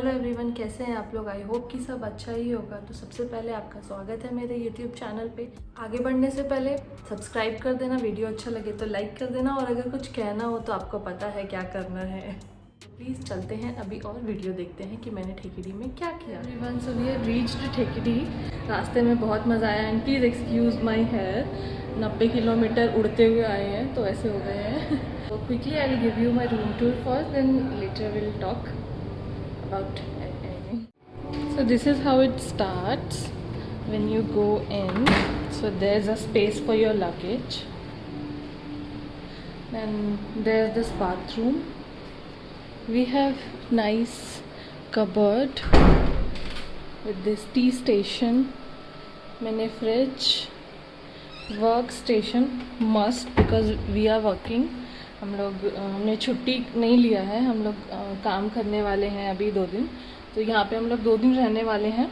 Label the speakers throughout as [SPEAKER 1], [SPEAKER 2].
[SPEAKER 1] Hello everyone, कैसे हैं आप लोग। आई होप कि सब अच्छा ही होगा। तो सबसे पहले आपका स्वागत है मेरे यूट्यूब चैनल पे। आगे बढ़ने से पहले सब्सक्राइब कर देना, वीडियो अच्छा लगे तो लाइक कर देना, और अगर कुछ कहना हो तो आपको पता है क्या करना है। प्लीज़ चलते हैं अभी और वीडियो देखते हैं कि मैंने ठेकेडी में क्या किया। एवरीवन सुनिए, रीच्ड ठेकेडी। रास्ते में बहुत मज़ा आया and please excuse my hair. 90 kilometre उड़ते हुए आए हैं तो ऐसे हो गए हैं। तो quickly I will give you my room tour first, then later will talk about anything. So this is how it starts when you go in. So there's a space for your luggage, and there's this bathroom. We have nice cupboard with this tea station, mini fridge, work station must because we are working. हमने छुट्टी नहीं लिया है, हम लोग काम करने वाले हैं अभी 2 दिन। तो यहाँ पे हम लोग 2 दिन रहने वाले हैं।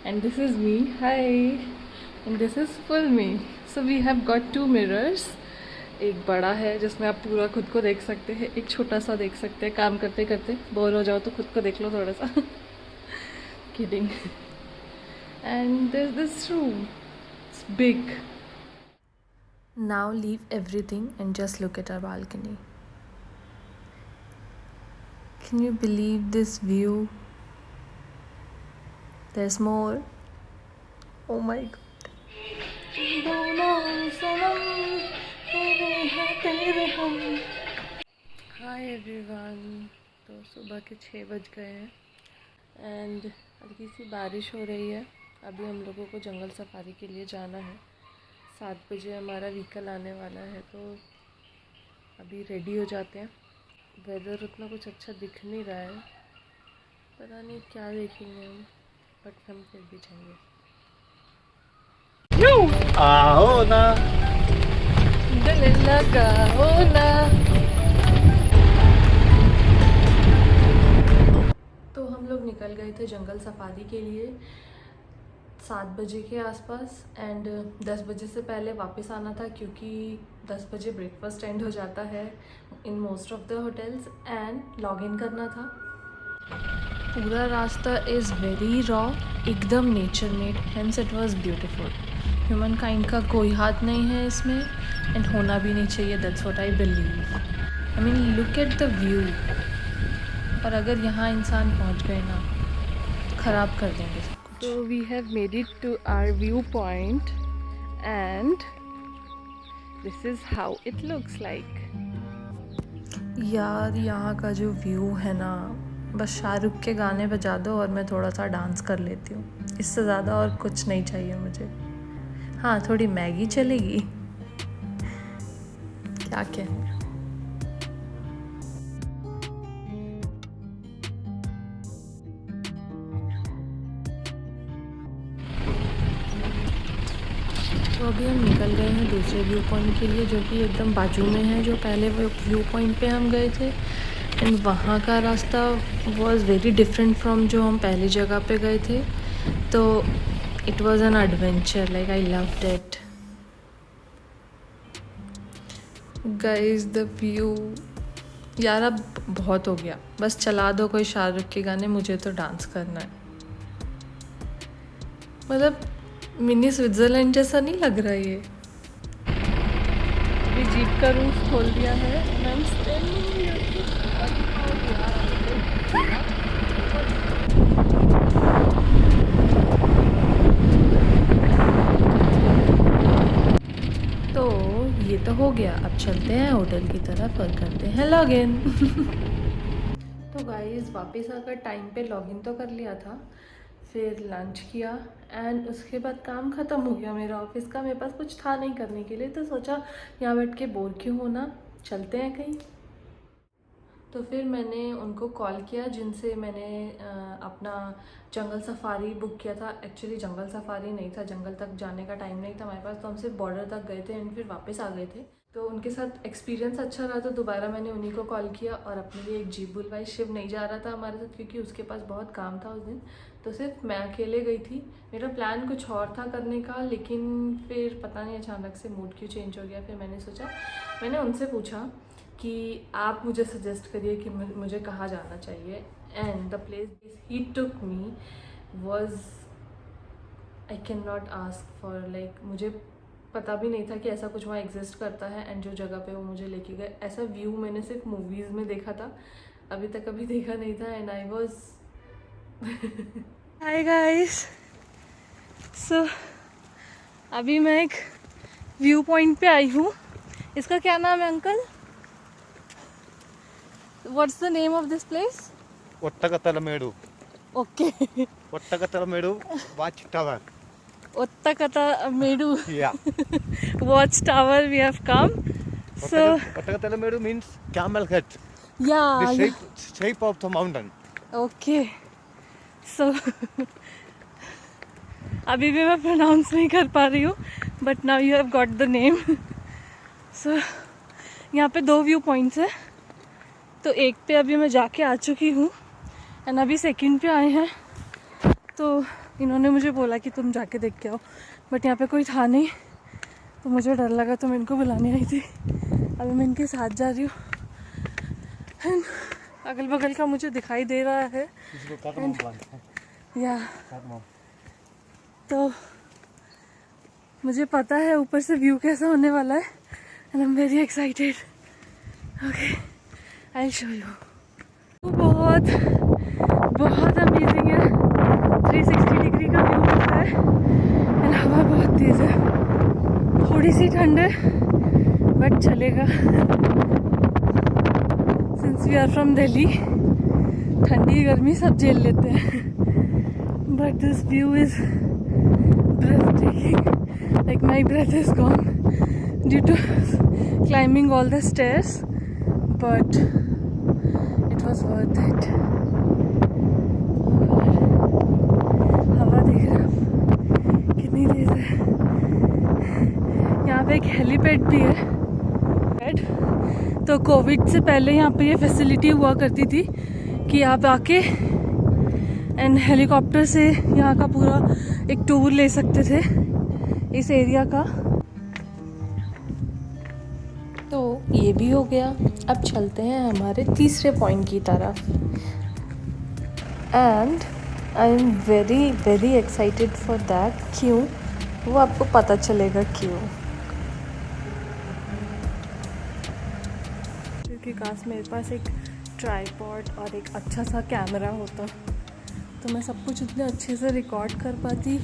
[SPEAKER 1] And this is me, hi, and this is full me. So we have got 2 mirrors. एक बड़ा है जिसमें आप पूरा खुद को देख सकते हैं, एक छोटा सा देख सकते हैं। काम करते करते बोर हो जाओ तो खुद को देख लो थोड़ा सा। Kidding. And this room, it's big. Now leave everything and just look at our balcony. Can you believe this view? There's more. Oh my god. Hi everyone. तो सुबह के 6 बज गए हैं एंड हल्की सी बारिश हो रही है। अभी हम लोगों को जंगल सफारी के लिए जाना है। 7 बजे हमारा व्हीकल आने वाला है, तो अभी रेडी हो जाते हैं। वेदर उतना कुछ अच्छा दिख नहीं रहा है, पता नहीं क्या देखेंगे हम, बट हम फिर भी जाएंगे।
[SPEAKER 2] आओ ना
[SPEAKER 1] दिल लगाओ ना। तो हम लोग निकल गए थे जंगल सफारी के लिए 7 बजे के आसपास, एंड 10 बजे से पहले वापस आना था क्योंकि 10 बजे ब्रेकफास्ट एंड हो जाता है in most of the hotels, and log in करना था। पूरा रास्ता इज़ वेरी रॉ, एकदम nature made, hence it was beautiful. Human kind का कोई हाथ नहीं है इसमें, एंड होना भी नहीं चाहिए। That's what I believe. I mean look at the view. और अगर यहाँ इंसान पहुँच गए ना तो ख़राब कर देंगे। So we have made it to our viewpoint and this is how it looks like. यार यहाँ का जो व्यू है ना, बस शाहरुख के गाने बजा दो और मैं थोड़ा सा डांस कर लेती हूँ। इससे ज़्यादा और कुछ नहीं चाहिए मुझे। हाँ, थोड़ी मैगी चलेगी, क्या कहना। तो अभी हम निकल गए हैं दूसरे व्यू पॉइंट के लिए, जो कि एकदम बाजू में है जो पहले वो व्यू पॉइंट पे हम गए थे। एंड वहाँ का रास्ता वाज वेरी डिफरेंट फ्रॉम जो हम पहली जगह पे गए थे। तो it was an adventure, like I loved it. Guys the view, यार अब बहुत हो गया, बस चला दो कोई शाहरुख के गाने, मुझे तो डांस करना है। मतलब मिनी स्विट्ज़रलैंड जैसा नहीं लग रहा ये। अभी जीप का रूफ खोल दिया है। तो ये तो हो गया, अब चलते हैं होटल की तरफ और करते हैं लॉगिन। तो गाइस वापस आकर टाइम पे लॉगिन तो कर लिया था, फिर लंच किया एंड उसके बाद काम ख़त्म हो गया मेरा ऑफिस का। मेरे पास कुछ था नहीं करने के लिए, तो सोचा यहाँ बैठ के बोर क्यों होना, चलते हैं कहीं। तो फिर मैंने उनको कॉल किया जिनसे मैंने अपना जंगल सफारी बुक किया था। एक्चुअली जंगल सफारी नहीं था, जंगल तक जाने का टाइम नहीं था हमारे पास, तो हम सिर्फ बॉर्डर तक गए थे एंड फिर वापस आ गए थे। तो उनके साथ एक्सपीरियंस अच्छा रहा, तो दोबारा मैंने उन्हीं को कॉल किया और अपने लिए एक जीप बुलवाई। शिव नहीं जा रहा था हमारे साथ क्योंकि उसके पास बहुत काम था उस दिन, तो सिर्फ मैं अकेले गई थी। मेरा प्लान कुछ और था करने का, लेकिन फिर पता नहीं अचानक से मूड क्यों चेंज हो गया। फिर मैंने सोचा, मैंने उनसे पूछा कि आप मुझे सजेस्ट करिए कि मुझे कहाँ जाना चाहिए. And the place he took me was, I can not ask for, like मुझे पता भी नहीं था कि ऐसा कुछ वहाँ एग्जिस्ट करता है. एंड जो जगह पे वो मुझे लेके गए, ऐसा व्यू मैंने सिर्फ मूवीज़ में देखा था, अभी तक कभी देखा नहीं था. And I was hi guys. So अभी मैं एक व्यू पॉइंट पे आई हूँ. इसका क्या नाम है uncle? What's the name of this place?
[SPEAKER 2] Ottakathalamedu.
[SPEAKER 1] Okay.
[SPEAKER 2] Ottakathalamedu watch tower.
[SPEAKER 1] Ottakathalamedu
[SPEAKER 2] Yeah.
[SPEAKER 1] watch tower we have come. So
[SPEAKER 2] Ottakathalamedu means camel head.
[SPEAKER 1] yeah,
[SPEAKER 2] The shape of the mountain.
[SPEAKER 1] Okay. So अभी भी मैं pronounce नहीं कर पा रही हूँ, but now you have got the name. So यहाँ पे 2 व्यू पॉइंट्स है. तो एक पे अभी मैं जाके आ चुकी हूँ एंड अभी सेकंड पे आए हैं. तो इन्होंने मुझे बोला कि तुम जाके देख के आओ, बट यहाँ पे कोई था नहीं, तो मुझे डर लगा, तो मैं इनको बुलाने आई थी. अभी मैं इनके साथ जा रही हूँ. एंड अगल बगल का मुझे दिखाई दे रहा है. या तो मुझे पता है ऊपर से व्यू कैसा होने वाला है. And I am very excited. Okay, I will show you. बहुत बहुत अमेजिंग है. 360 डिग्री का व्यू होता है. एंड हवा बहुत तेज है. थोड़ी सी ठंड है बट चलेगा. Since we are from Delhi, ठंडी गर्मी सब झेल लेते हैं. But this view is breathtaking. Like my breath is gone due to climbing all the stairs, but it was worth it. हवा देख रहे हो कितनी तेज है. यहाँ पे एक हेलीपैड भी है. तो कोविड से पहले यहाँ पे ये फैसिलिटी हुआ करती थी कि आप आके एंड हेलीकॉप्टर से यहाँ का पूरा एक टूर ले सकते थे इस एरिया का. तो ये भी हो गया. अब चलते हैं हमारे तीसरे पॉइंट की तरफ. And I am very very excited for that. क्यों? वो आपको पता चलेगा क्यों. क्योंकि काश मेरे पास एक ट्राइपॉड और एक अच्छा सा कैमरा होता तो मैं सब कुछ इतने अच्छे से रिकॉर्ड कर पाती.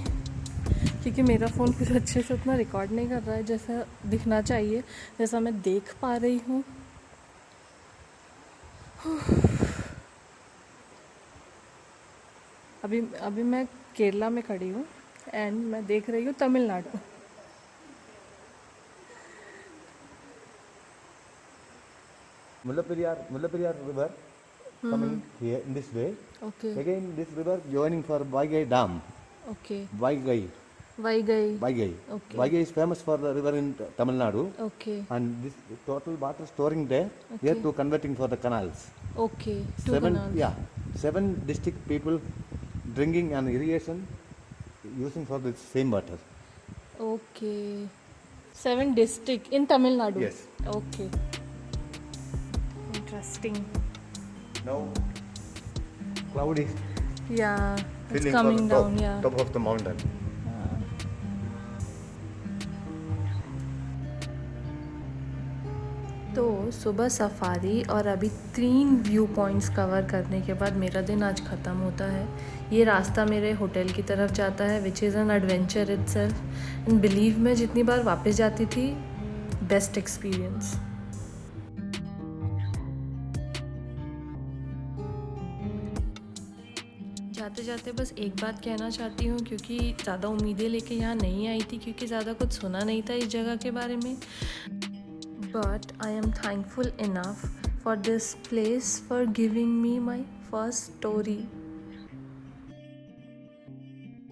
[SPEAKER 1] क्योंकि मेरा फ़ोन कुछ अच्छे से उतना रिकॉर्ड नहीं कर रहा है जैसा दिखना चाहिए, जैसा मैं देख पा रही हूँ. अभी मैं केरला में खड़ी हूँ एंड मैं देख रही हूँ Tamil Nadu.
[SPEAKER 2] Mullaperiyar river coming here in this way.
[SPEAKER 1] Okay.
[SPEAKER 2] Again this river joining for Vaigai Dam.
[SPEAKER 1] Okay.
[SPEAKER 2] Vaigai.
[SPEAKER 1] Vaigai. Okay.
[SPEAKER 2] Vaigai is famous for the river in Tamil Nadu.
[SPEAKER 1] Okay.
[SPEAKER 2] And this total water storing there, here to converting for the canals.
[SPEAKER 1] Okay.
[SPEAKER 2] 7 district people drinking and irrigation using for the same water.
[SPEAKER 1] Okay. 7 district in Tamil Nadu.
[SPEAKER 2] Yes.
[SPEAKER 1] Okay. Interesting.
[SPEAKER 2] Now cloud is
[SPEAKER 1] Yeah, it's
[SPEAKER 2] filling
[SPEAKER 1] coming
[SPEAKER 2] for the top,
[SPEAKER 1] down. Yeah.
[SPEAKER 2] top of the mountain.
[SPEAKER 1] तो सुबह safari और अभी 3 view points cover करने के बाद मेरा दिन आज ख़त्म होता है. ये रास्ता मेरे होटल की तरफ जाता है, which is an adventure itself. And believe मैं जितनी बार वापस जाती थी, बेस्ट एक्सपीरियंस. जाते जाते बस एक बात कहना चाहती हूँ, क्योंकि ज़्यादा उम्मीदें लेके यहाँ नहीं आई थी, क्योंकि ज़्यादा कुछ सुना नहीं था इस जगह के बारे में. But I am thankful enough for this place for giving me my first story.